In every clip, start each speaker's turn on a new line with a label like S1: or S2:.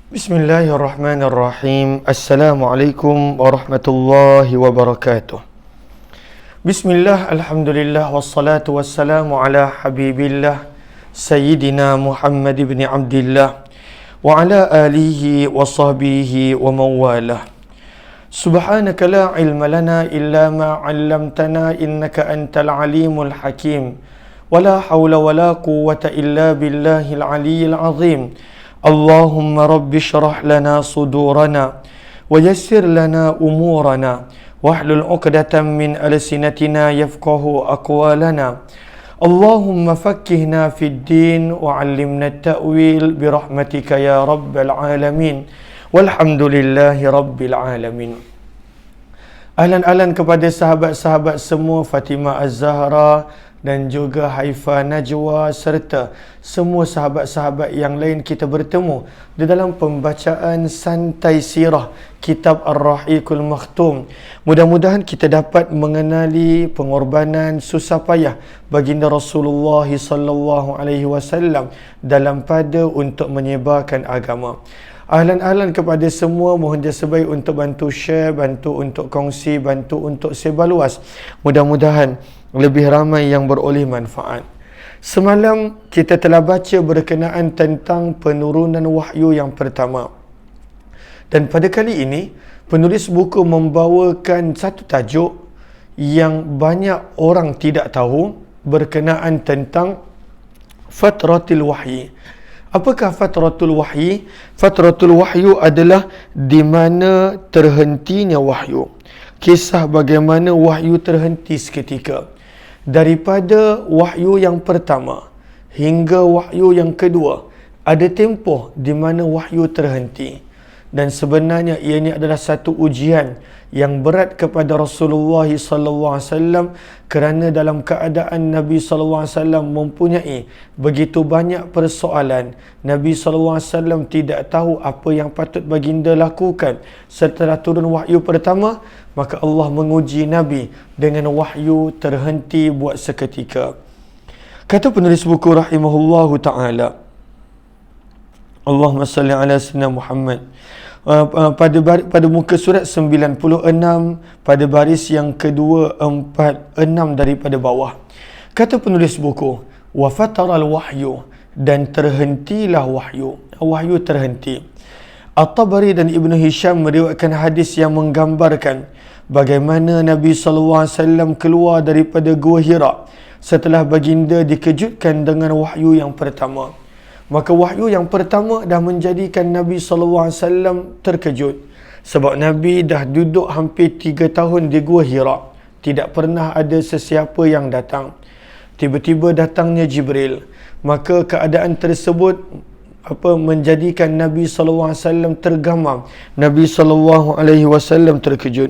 S1: Bismillahirrahmanirrahim. Assalamualaikum warahmatullahi wabarakatuh. Bismillah, alhamdulillah, wassalatu wassalamu ala habibillah Sayyidina Muhammad ibn Abdillah wa ala alihi wa sahbihi wa mawalah. Subhanaka la ilma lana illa ma 'allamtana innaka antal alimul hakim. Wala hawla wala quwwata illa billahil aliyyil azim. Allahumma rabbi syrah lana sudurana wa yassir lana umurana wahlul 'uqdatam min alsinatina yafqahu aqwalana. Allahumma fakkihna fid din wa 'allimna at-ta'wil bi rahmatika ya rabbal alamin. Walhamdulillahi rabbil alamin. Ahlan kepada sahabat-sahabat semua, Fatimah Az-Zahra dan juga Haifa Najwa serta semua sahabat-sahabat yang lain. Kita bertemu di dalam pembacaan santai sirah kitab Ar-Rahiqul Makhtum. Mudah-mudahan kita dapat mengenali pengorbanan susah payah baginda Rasulullah sallallahu alaihi wasallam dalam pada untuk menyebarkan agama. Ahlan kepada semua, mohon jasa baik untuk bantu share, bantu untuk kongsi, bantu untuk sebar luas. Mudah-mudahan lebih ramai yang beroleh manfaat. Semalam kita telah baca berkenaan tentang penurunan wahyu yang pertama. Dan pada kali ini, penulis buku membawakan satu tajuk yang banyak orang tidak tahu berkenaan tentang fatratul wahyi. Apakah fatratul wahyi? Fatratul wahyu adalah di mana terhentinya wahyu. Kisah bagaimana wahyu terhenti seketika. Daripada wahyu yang pertama hingga wahyu yang kedua, ada tempoh di mana wahyu terhenti. Dan sebenarnya ianya adalah satu ujian yang berat kepada Rasulullah SAW kerana dalam keadaan Nabi SAW mempunyai begitu banyak persoalan. Nabi SAW tidak tahu apa yang patut baginda lakukan. Setelah turun wahyu pertama, maka Allah menguji Nabi dengan wahyu terhenti buat seketika. Kata penulis buku rahimahullahu ta'ala, Allahumma salli ala sayyidina Muhammad. Pada muka surat 96 pada baris yang kedua 46 daripada bawah. Kata penulis buku, wa fataral wahyu, dan terhentilah wahyu. Wahyu terhenti. At-Tabari dan Ibn Hisham meriwayatkan hadis yang menggambarkan bagaimana Nabi SAW keluar daripada Gua Hira setelah baginda dikejutkan dengan wahyu yang pertama. Maka wahyu yang pertama dah menjadikan Nabi SAW terkejut. Sebab Nabi dah duduk hampir 3 tahun di Gua Hira. Tidak pernah ada sesiapa yang datang. Tiba-tiba datangnya Jibril. Maka keadaan tersebut menjadikan Nabi SAW tergamam. Nabi SAW terkejut.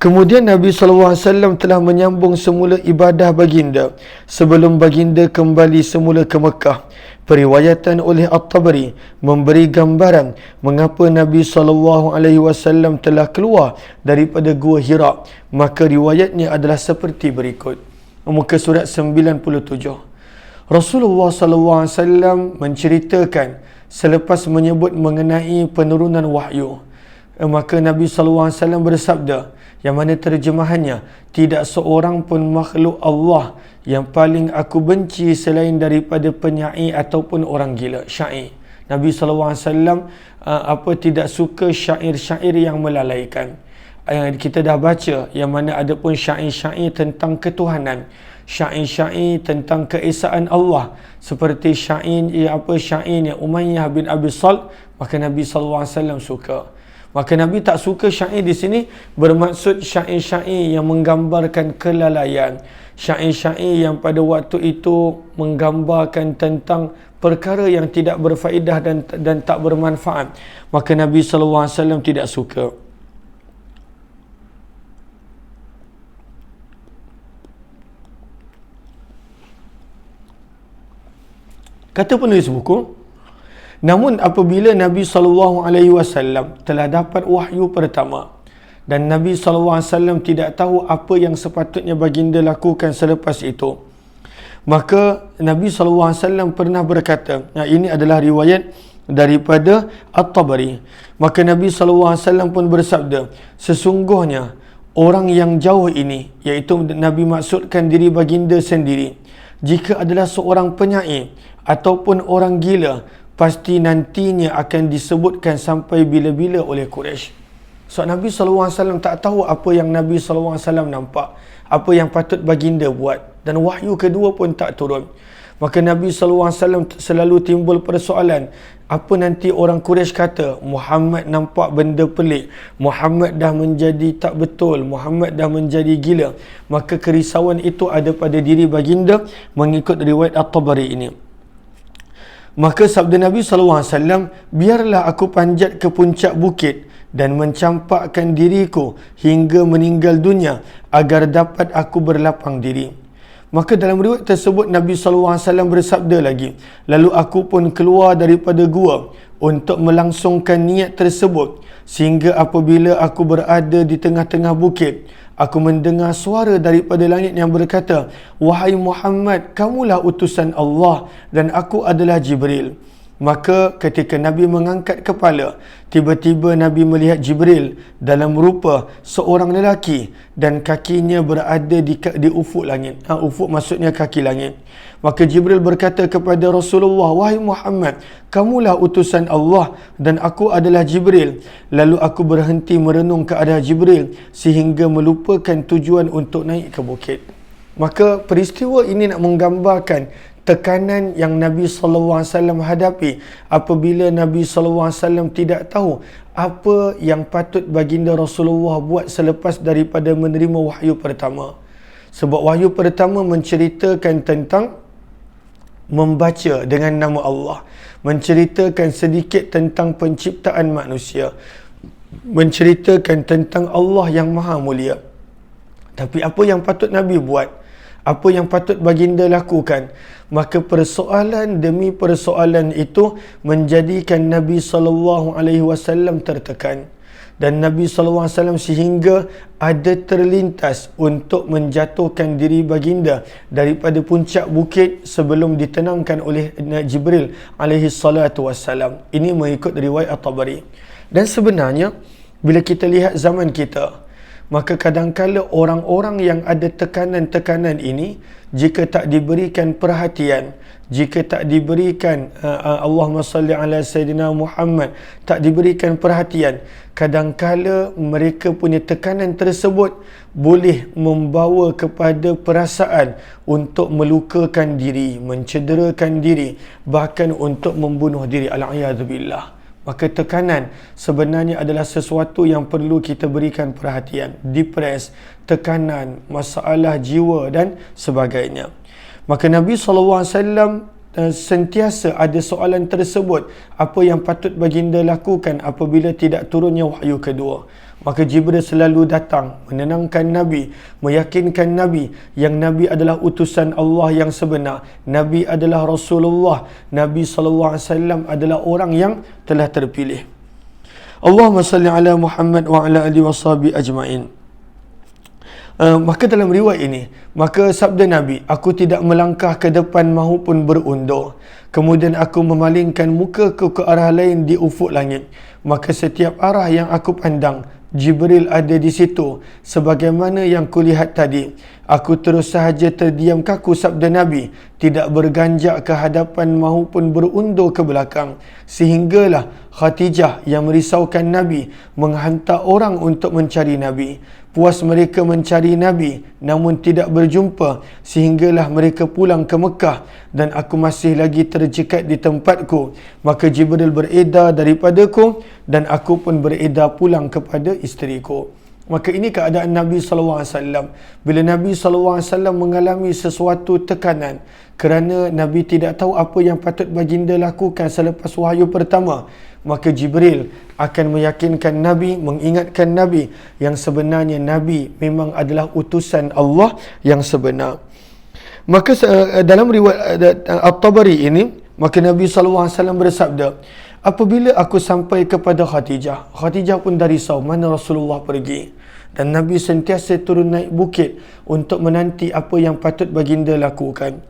S1: Kemudian Nabi SAW telah menyambung semula ibadah baginda sebelum baginda kembali semula ke Mekah. Periwayatan oleh At-Tabari memberi gambaran mengapa Nabi SAW telah keluar daripada Gua Hira. Maka riwayatnya adalah seperti berikut. Muka surat 97. Rasulullah SAW menceritakan selepas menyebut mengenai penurunan wahyu. Maka Nabi SAW bersabda, yang mana terjemahannya, tidak seorang pun makhluk Allah yang paling aku benci selain daripada penyair ataupun orang gila, syair. Nabi SAW tidak suka syair-syair yang melalaikan. Kita dah baca yang mana ada pun syair-syair tentang ketuhanan, syair-syair tentang keesaan Allah, seperti syairnya Umayyah bin Abi Salt, maka Nabi SAW suka. Maka Nabi tak suka syair di sini bermaksud syair-syair yang menggambarkan kelalaian, syair-syair yang pada waktu itu menggambarkan tentang perkara yang tidak berfaedah dan tak bermanfaat. Maka Nabi SAW tidak suka. Kata penulis buku, namun apabila Nabi SAW telah dapat wahyu pertama dan Nabi SAW tidak tahu apa yang sepatutnya baginda lakukan selepas itu, maka Nabi SAW pernah berkata, ini adalah riwayat daripada At-Tabari. Maka Nabi SAW pun bersabda, sesungguhnya orang yang jauh ini, iaitu Nabi maksudkan diri baginda sendiri, jika adalah seorang penyair ataupun orang gila, pasti nantinya akan disebutkan sampai bila-bila oleh Quraisy. So Nabi SAW tak tahu apa yang Nabi SAW nampak, apa yang patut baginda buat, dan wahyu kedua pun tak turun. Maka Nabi SAW selalu timbul persoalan, apa nanti orang Quraisy kata, Muhammad nampak benda pelik, Muhammad dah menjadi tak betul, Muhammad dah menjadi gila. Maka kerisauan itu ada pada diri baginda mengikut riwayat At-Tabari ini. Maka sabda Nabi SAW, biarlah aku panjat ke puncak bukit dan mencampakkan diriku hingga meninggal dunia agar dapat aku berlapang diri. Maka dalam riwayat tersebut Nabi SAW bersabda lagi, lalu aku pun keluar daripada gua untuk melangsungkan niat tersebut, sehingga apabila aku berada di tengah-tengah bukit, aku mendengar suara daripada langit yang berkata, wahai Muhammad, kamulah utusan Allah dan aku adalah Jibril. Maka ketika Nabi mengangkat kepala, tiba-tiba Nabi melihat Jibril dalam rupa seorang lelaki dan kakinya berada di ufuk langit. Ufuk maksudnya kaki langit. Maka Jibril berkata kepada Rasulullah, wahai Muhammad, kamulah utusan Allah dan aku adalah Jibril. Lalu aku berhenti merenung ke arah Jibril sehingga melupakan tujuan untuk naik ke bukit. Maka peristiwa ini nak menggambarkan tekanan yang Nabi SAW hadapi apabila Nabi SAW tidak tahu apa yang patut baginda Rasulullah buat selepas daripada menerima wahyu pertama. Sebab wahyu pertama menceritakan tentang membaca dengan nama Allah, menceritakan sedikit tentang penciptaan manusia, menceritakan tentang Allah yang maha mulia. Tapi apa yang patut Nabi buat, apa yang patut baginda lakukan, maka persoalan demi persoalan itu menjadikan Nabi SAW tertekan. Dan Nabi SAW sehingga ada terlintas untuk menjatuhkan diri baginda daripada puncak bukit sebelum ditenangkan oleh Jibril SAW. Ini mengikut riwayat At-Tabari. Dan sebenarnya bila kita lihat zaman kita, maka kadangkala orang-orang yang ada tekanan-tekanan ini, jika tak diberikan perhatian, jika tak diberikan Allahumma salli ala Sayyidina Muhammad, tak diberikan perhatian, kadangkala mereka punya tekanan tersebut boleh membawa kepada perasaan untuk melukakan diri, mencederakan diri, bahkan untuk membunuh diri. Al-'iyadzubillah. Maka tekanan sebenarnya adalah sesuatu yang perlu kita berikan perhatian. Depres, tekanan, masalah jiwa dan sebagainya. Maka Nabi SAW sentiasa ada soalan tersebut, apa yang patut baginda lakukan apabila tidak turunnya wahyu kedua. Maka Jibril selalu datang menenangkan Nabi, meyakinkan Nabi yang Nabi adalah utusan Allah yang sebenar, Nabi adalah Rasulullah, Nabi SAW adalah orang yang telah terpilih. Allahumma salli ala Muhammad wa ala alihi washabihi ajma'in. Maka dalam riwayat ini, maka sabda Nabi, aku tidak melangkah ke depan mahupun berundur. Kemudian aku memalingkan mukaku ke arah lain di ufuk langit. Maka setiap arah yang aku pandang, Jibril ada di situ, sebagaimana yang kulihat tadi. Aku terus sahaja terdiam kaku, sabda Nabi, tidak berganjak ke hadapan maupun berundur ke belakang. Sehinggalah Khadijah yang merisaukan Nabi menghantar orang untuk mencari Nabi. Puas mereka mencari Nabi namun tidak berjumpa, sehinggalah mereka pulang ke Mekah dan aku masih lagi terjekat di tempatku. Maka Jibril beredar daripadaku dan aku pun beredar pulang kepada isteriku. Maka ini keadaan Nabi SAW. Bila Nabi SAW mengalami sesuatu tekanan kerana Nabi tidak tahu apa yang patut baginda lakukan selepas wahyu pertama, maka Jibril akan meyakinkan Nabi, mengingatkan Nabi yang sebenarnya Nabi memang adalah utusan Allah yang sebenar. Maka dalam riwayat At-Tabari ini, maka Nabi SAW bersabda, apabila aku sampai kepada Khadijah, Khadijah pun dah risau mana Rasulullah pergi. Dan Nabi sentiasa turun naik bukit untuk menanti apa yang patut baginda lakukan.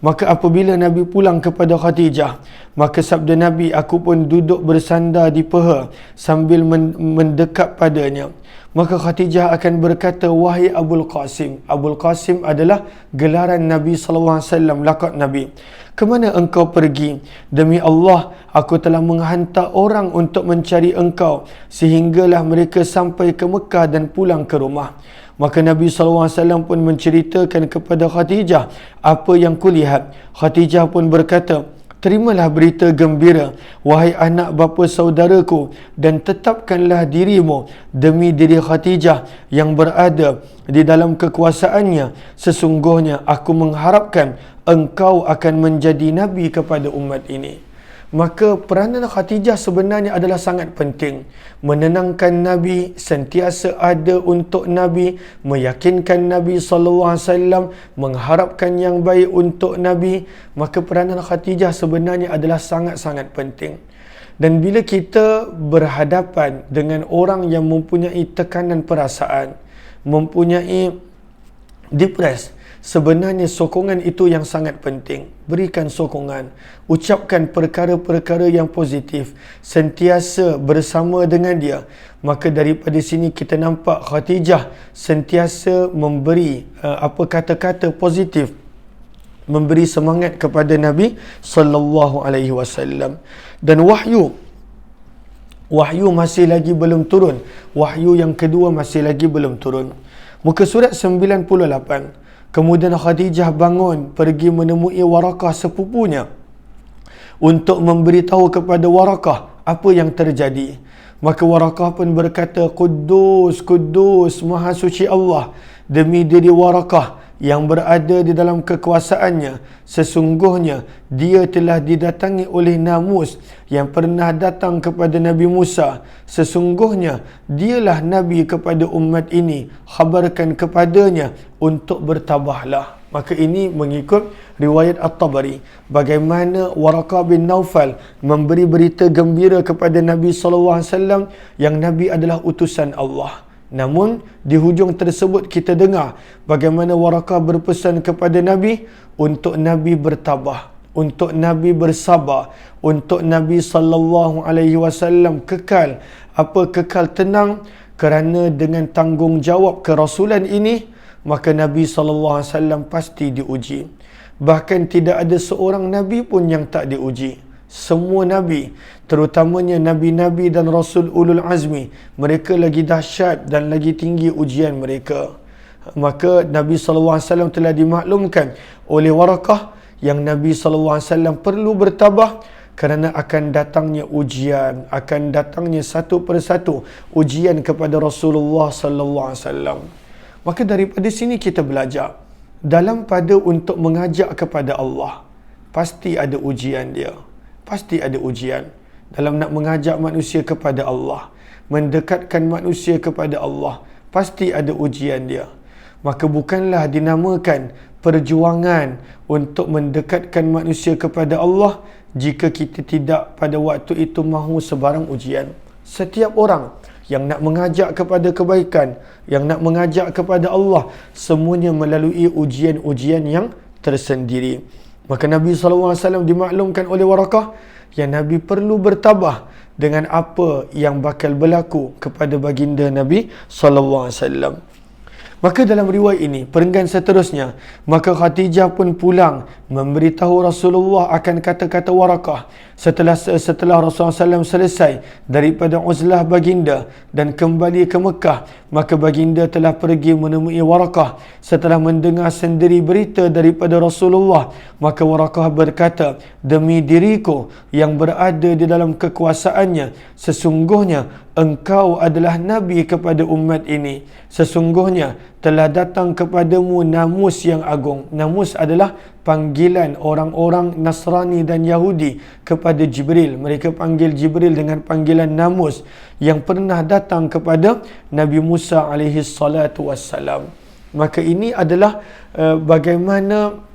S1: Maka apabila Nabi pulang kepada Khadijah, maka sabda Nabi, aku pun duduk bersandar di peha sambil mendekat padanya. Maka Khadijah akan berkata, wahai Abul Qasim. Abul Qasim adalah gelaran Nabi SAW, laqab Nabi. Kemana engkau pergi? Demi Allah, aku telah menghantar orang untuk mencari engkau, sehinggalah mereka sampai ke Mekah dan pulang ke rumah. Maka Nabi SAW pun menceritakan kepada Khadijah apa yang kulihat. Khadijah pun berkata, terimalah berita gembira, wahai anak bapa saudaraku, dan tetapkanlah dirimu demi diri Khadijah yang berada di dalam kekuasaannya. Sesungguhnya aku mengharapkan engkau akan menjadi Nabi kepada umat ini. Maka peranan Khadijah sebenarnya adalah sangat penting. Menenangkan Nabi, sentiasa ada untuk Nabi, meyakinkan Nabi SAW, mengharapkan yang baik untuk Nabi. Maka peranan Khadijah sebenarnya adalah sangat-sangat penting. Dan bila kita berhadapan dengan orang yang mempunyai tekanan perasaan, mempunyai depres, sebenarnya sokongan itu yang sangat penting. Berikan sokongan, ucapkan perkara-perkara yang positif, sentiasa bersama dengan dia. Maka daripada sini kita nampak Khadijah sentiasa memberi kata-kata positif, memberi semangat kepada Nabi sallallahu alaihi wasallam. Dan wahyu masih lagi belum turun. Wahyu yang kedua masih lagi belum turun. Muka surat 98. Kemudian Khadijah bangun pergi menemui Warakah sepupunya untuk memberitahu kepada Warakah apa yang terjadi. Maka Warakah pun berkata, Kudus, Kudus, Maha Suci Allah, demi diri Warakah yang berada di dalam kekuasaannya, sesungguhnya dia telah didatangi oleh Namus yang pernah datang kepada Nabi Musa. Sesungguhnya dialah Nabi kepada umat ini, khabarkan kepadanya untuk bertabahlah. Maka ini mengikut riwayat At-Tabari, bagaimana Waraqah bin Naufal memberi berita gembira kepada Nabi SAW yang Nabi adalah utusan Allah. Namun di hujung tersebut kita dengar bagaimana Waraqah berpesan kepada Nabi untuk Nabi bertabah, untuk Nabi bersabar, untuk Nabi SAW kekal tenang, kerana dengan tanggungjawab kerasulan ini maka Nabi SAW pasti diuji. Bahkan tidak ada seorang Nabi pun yang tak diuji. Semua Nabi, terutamanya Nabi-Nabi dan Rasul Ulul Azmi, mereka lagi dahsyat dan lagi tinggi ujian mereka. Maka Nabi SAW telah dimaklumkan oleh Waraqah yang Nabi SAW perlu bertabah kerana akan datangnya ujian, akan datangnya satu persatu ujian kepada Rasulullah SAW. Maka daripada sini kita belajar, dalam pada untuk mengajak kepada Allah, pasti ada ujian dia. Pasti ada ujian dalam nak mengajak manusia kepada Allah, mendekatkan manusia kepada Allah, pasti ada ujian dia. Maka bukanlah dinamakan perjuangan untuk mendekatkan manusia kepada Allah jika kita tidak pada waktu itu mahu sebarang ujian. Setiap orang yang nak mengajak kepada kebaikan, yang nak mengajak kepada Allah, semuanya melalui ujian-ujian yang tersendiri. Maka Nabi SAW dimaklumkan oleh Waraqah yang Nabi perlu bertabah dengan apa yang bakal berlaku kepada baginda Nabi SAW. Maka dalam riwayat ini, perenggan seterusnya, maka Khadijah pun pulang memberitahu Rasulullah akan kata-kata Waraqah. Setelah Rasulullah SAW selesai daripada uzlah baginda dan kembali ke Mekah, maka baginda telah pergi menemui Waraqah. Setelah mendengar sendiri berita daripada Rasulullah, maka Waraqah berkata, demi diriku yang berada di dalam kekuasaannya, sesungguhnya engkau adalah Nabi kepada umat ini. Sesungguhnya telah datang kepadamu Namus yang agung. Namus adalah panggilan orang-orang Nasrani dan Yahudi kepada Jibril. Mereka panggil Jibril dengan panggilan Namus yang pernah datang kepada Nabi Musa alaihi salatu wassalam. Maka ini adalah bagaimana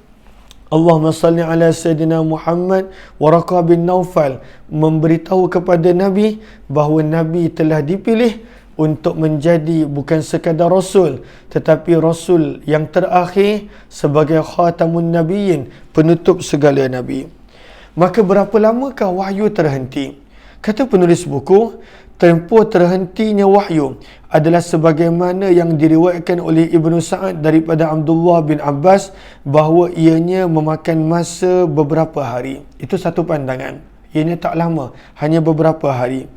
S1: Allahumma salli ala Sayyidina Muhammad. Waraqah bin Naufal memberitahu kepada Nabi bahawa Nabi telah dipilih untuk menjadi bukan sekadar Rasul, tetapi Rasul yang terakhir sebagai khatamun nabiyyin, penutup segala Nabi. Maka berapa lamakah wahyu terhenti? Kata penulis buku, tempoh terhentinya wahyu adalah sebagaimana yang diriwayatkan oleh Ibnu Sa'ad daripada Abdullah bin Abbas bahawa ianya memakan masa beberapa hari. Itu satu pandangan. Ianya tak lama, hanya beberapa hari.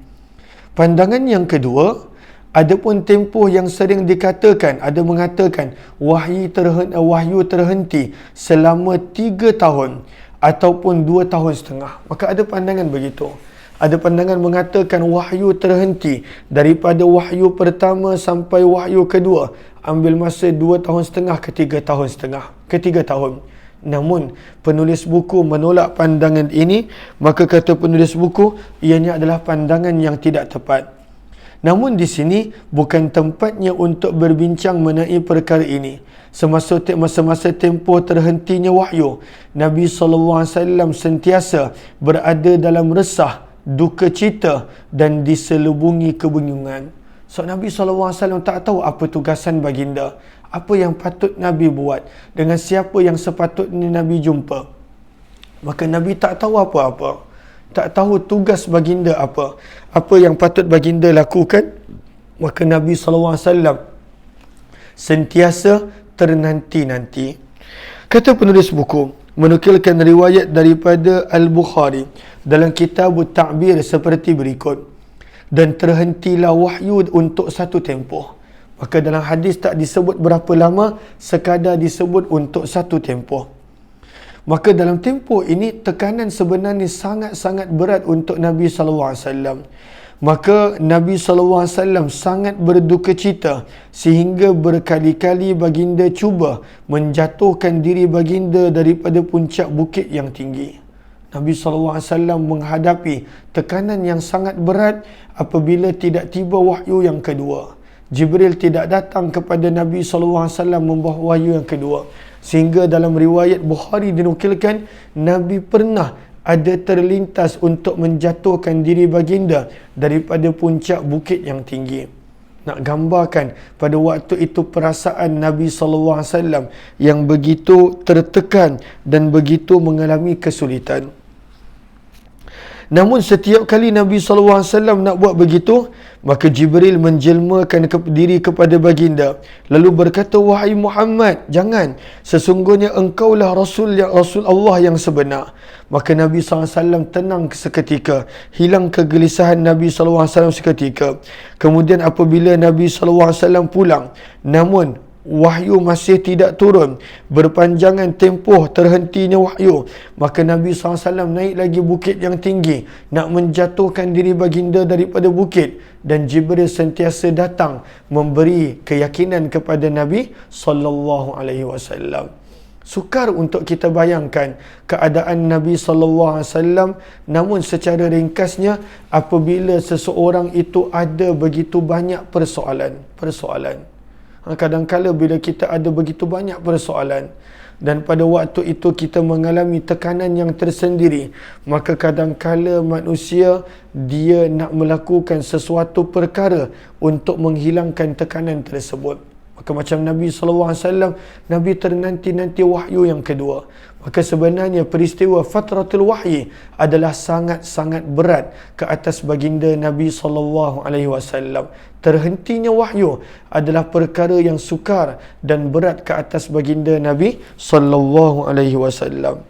S1: Pandangan yang kedua, adapun tempoh yang sering dikatakan, ada mengatakan wahyu terhenti selama 3 tahun ataupun 2 tahun setengah. Maka ada pandangan begitu. Ada pandangan mengatakan wahyu terhenti daripada wahyu pertama sampai wahyu kedua, ambil masa 2 tahun setengah ke 3 tahun setengah, ke 3 tahun. Namun penulis buku menolak pandangan ini. Maka kata penulis buku, ianya adalah pandangan yang tidak tepat. Namun di sini bukan tempatnya untuk berbincang mengenai perkara ini. Semasa tempoh terhentinya wahyu, Nabi SAW sentiasa berada dalam resah, duka cita dan diselubungi kebingungan. So Nabi SAW tak tahu apa tugasan baginda, apa yang patut Nabi buat, dengan siapa yang sepatutnya Nabi jumpa. Maka Nabi tak tahu apa-apa, tak tahu tugas baginda apa yang patut baginda lakukan. Maka Nabi SAW sentiasa ternanti-nanti. Kata penulis buku, menukilkan riwayat daripada Al-Bukhari dalam kitab Ta'bir seperti berikut. Dan terhentilah wahyu untuk satu tempoh. Maka dalam hadis tak disebut berapa lama, sekadar disebut untuk satu tempoh. Maka dalam tempoh ini tekanan sebenarnya sangat-sangat berat untuk Nabi SAW. Maka Nabi SAW sangat berduka cita sehingga berkali-kali baginda cuba menjatuhkan diri baginda daripada puncak bukit yang tinggi. Nabi SAW menghadapi tekanan yang sangat berat apabila tidak tiba wahyu yang kedua. Jibril tidak datang kepada Nabi SAW membawa wahyu yang kedua. Sehingga dalam riwayat Bukhari dinukilkan, Nabi pernah ada terlintas untuk menjatuhkan diri baginda daripada puncak bukit yang tinggi. Nak gambarkan pada waktu itu perasaan Nabi SAW yang begitu tertekan dan begitu mengalami kesulitan. Namun setiap kali Nabi SAW nak buat begitu, maka Jibril menjelmakan diri kepada baginda, lalu berkata, wahai Muhammad, jangan, sesungguhnya engkaulah Rasul Allah yang sebenar. Maka Nabi SAW tenang seketika, hilang kegelisahan Nabi SAW seketika. Kemudian apabila Nabi SAW pulang, namun wahyu masih tidak turun, berpanjangan tempoh terhentinya wahyu, maka Nabi SAW naik lagi bukit yang tinggi nak menjatuhkan diri baginda daripada bukit, dan Jibril sentiasa datang memberi keyakinan kepada Nabi SAW. Sukar untuk kita bayangkan keadaan Nabi SAW, namun secara ringkasnya, apabila seseorang itu ada begitu banyak persoalan. Kadang-kadang bila kita ada begitu banyak persoalan dan pada waktu itu kita mengalami tekanan yang tersendiri, maka kadang-kadang manusia dia nak melakukan sesuatu perkara untuk menghilangkan tekanan tersebut. Maka macam Nabi SAW, Nabi ternanti-nanti wahyu yang kedua. Maka sebenarnya peristiwa fatratul wahyi adalah sangat-sangat berat ke atas baginda Nabi SAW. Terhentinya wahyu adalah perkara yang sukar dan berat ke atas baginda Nabi SAW.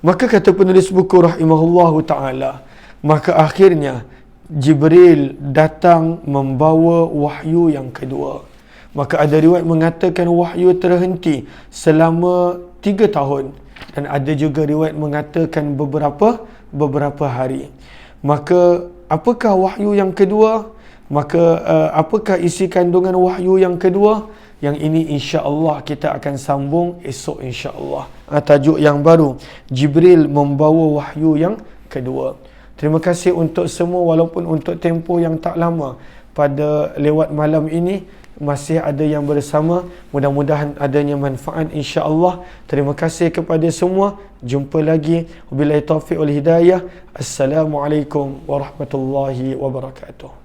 S1: Maka kata penulis buku rahimahullahu ta'ala, maka akhirnya Jibril datang membawa wahyu yang kedua. Maka ada riwayat mengatakan wahyu terhenti selama 3 tahun. Dan ada juga riwayat mengatakan beberapa hari. Maka apakah wahyu yang kedua? Maka apakah isi kandungan wahyu yang kedua? Yang ini insya-Allah kita akan sambung esok insya-Allah. Tajuk yang baru, Jibril membawa wahyu yang kedua. Terima kasih untuk semua, walaupun untuk tempoh yang tak lama pada lewat malam ini masih ada yang bersama. Mudah-mudahan adanya manfaat insya-Allah. Terima kasih kepada semua. Jumpa lagi. Wabillahi taufiq wal hidayah. Assalamualaikum warahmatullahi wabarakatuh.